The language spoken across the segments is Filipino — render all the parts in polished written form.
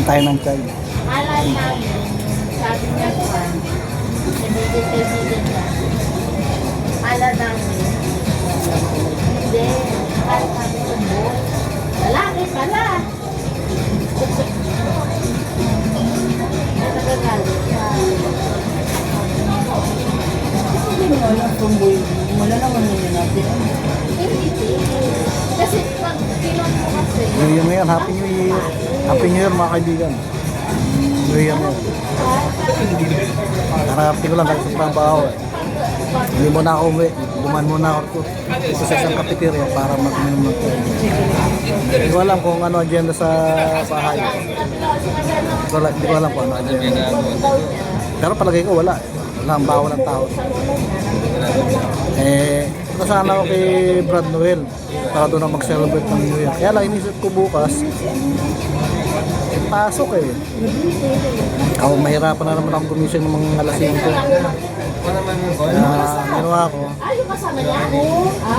Ang tayo ng chai. Alay namin, sabi niya ko, kaibigan niya. Ala namin, hindi, akala kami tumbo. Lalaki pala. Nagagalit siya. Hindi mo alam kung wala naman nila natin. Hindi. Kasi pag kinon mo kasi, New Year ngayon, Happy New Year. Happy New Year mga kaibigan. New Year ngayon. Nakakapti ko lang dahil sa trabaho eh. Hindi mo na ako umuwi. Duman muna ako dito sa isang cafeteria para mag-minom ng tubig. Hindi ko alam kung ano agenda sa bahay. Hindi ko alam kung ano agenda. Pero palagay ko wala. Wala ang bawal ng tao. Punta sana ako kay Brad Noel para doon na mag-celebrate ng New Year. Kaya lang inisip ko bukas, pasok eh. Ako mahirapan na naman akong gumising ng mga alas 5. Ginawa ko.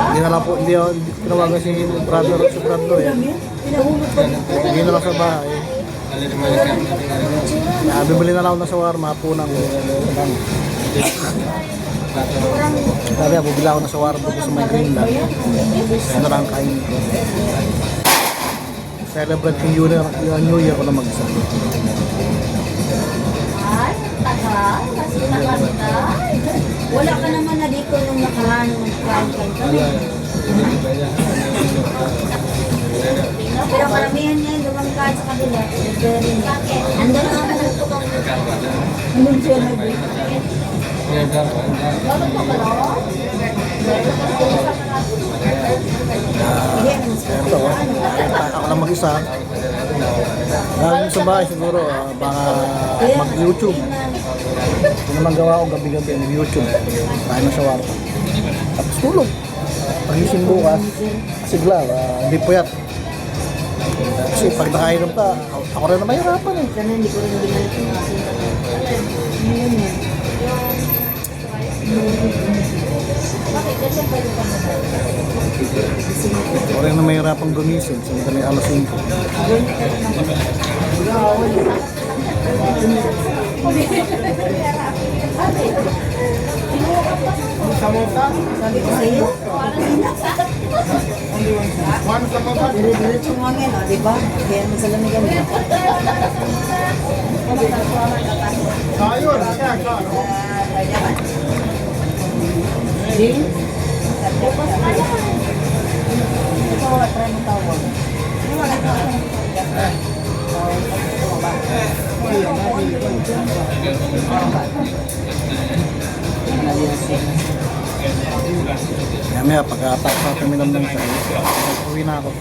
Hindi na lang po, hindi tinawagan si Brad Noel. Hindi na lang sa bahay. Bibili na lang ako ng shawarma, hapunan ko. Sabi ako, bibili ako ng shawarma ko sa may Greenland. Ano lang kain ko. Celebrate yung New Year ko na mag-isa. ay, tagal, kasi nakantay. Wala ka naman na dito nung nakaraan nung nagkain kami. Pero karamihan niya yung lumangkain sa kabila. Very nice. Andun na ako nagtukang. Andun siya nag-break. Lalo pa ba no? Ito, ako lang mag-isa. Lalo sa bahay siguro, baka mag-YouTube. Hindi naman gawa ko gabi-gabi mag-YouTube. Tayo na shawarma. Tapos tulog. Pagising bukas, sigla, hindi puyat. Kasi pag nakainom ka, ako rin na mahirapan eh. Sana hindi ko rin binalik yung asin. Ngayon yan. Ako rin na mahirapan gumising. Sa mga alas 5. Sabi ko sa'yo, dire-diretso mo hangin, di ba? Kaya mo sa lamigan mo. Jane? Ikaw, try mo tawag. Kaya pagkatapos sa tuminom ng siya, uwi na ako.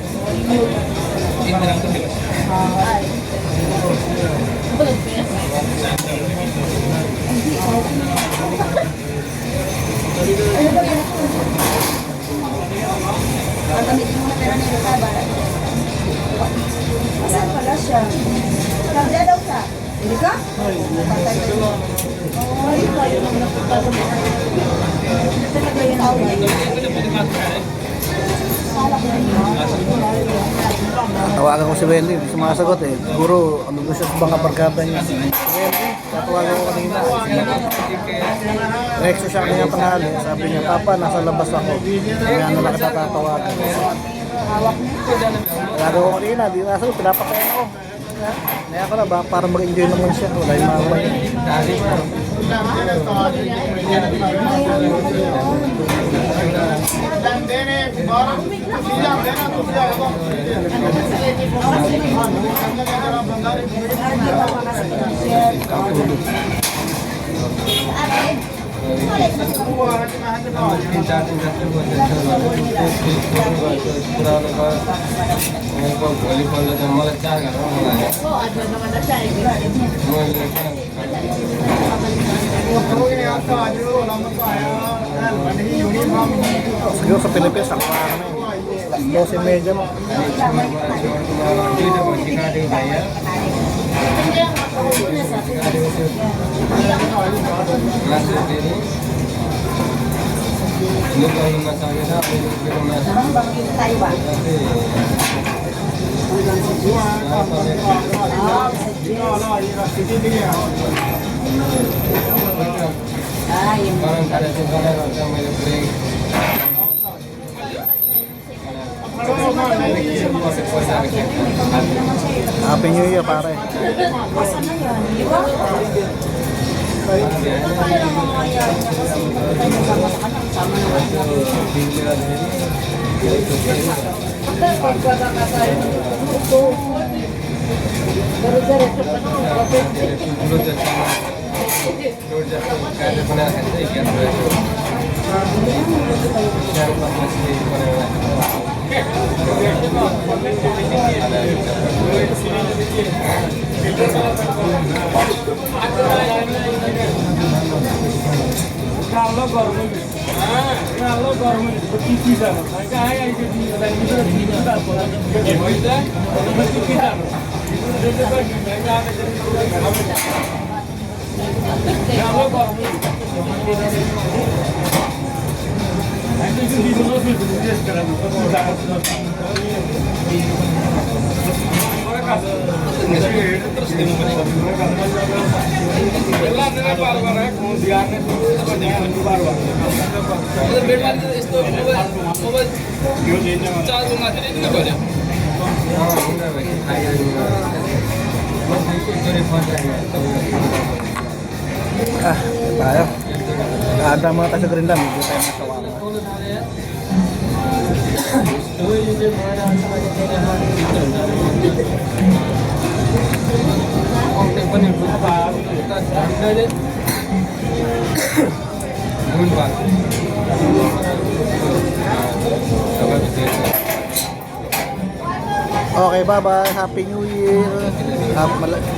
Gagamitin mo na pera nila sa balat. Asan pala siya? Kabila daw siya. Hindi ka? Ay, kayo naman nakapagod. Talaga yun ako. Tawagan ko si Wendy, hindi sumasagot eh. Siguro, ano doon siya sa mga barkada niya. Si Wendy, tatawagan ko kanina. Next siya kanya panghali, sabi niya, Papa, nasa labas ako. Kaya na lang kita tatawagan. Tawagan ko kanina, di nasagot, pinapakain ako. Kaya ko na ba, para mag-enjoy naman siya. Wala yung mga bayan. Siguro sa Pilipinas, ako para kami 12:30 mo. Ah, yun. Happy New Year, pare. Basta na yun, di ba? Ano lang mga kaya niya kasi tayo sama sa kanya, sama naman. Ah, ito tayo. Kaanda muna tayo sa Greenland. Medyo tayo sa shawarma. Okay, bye-bye. Happy New Year.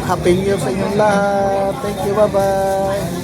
Happy New Year sa inyong lahat. Thank you, bye-bye.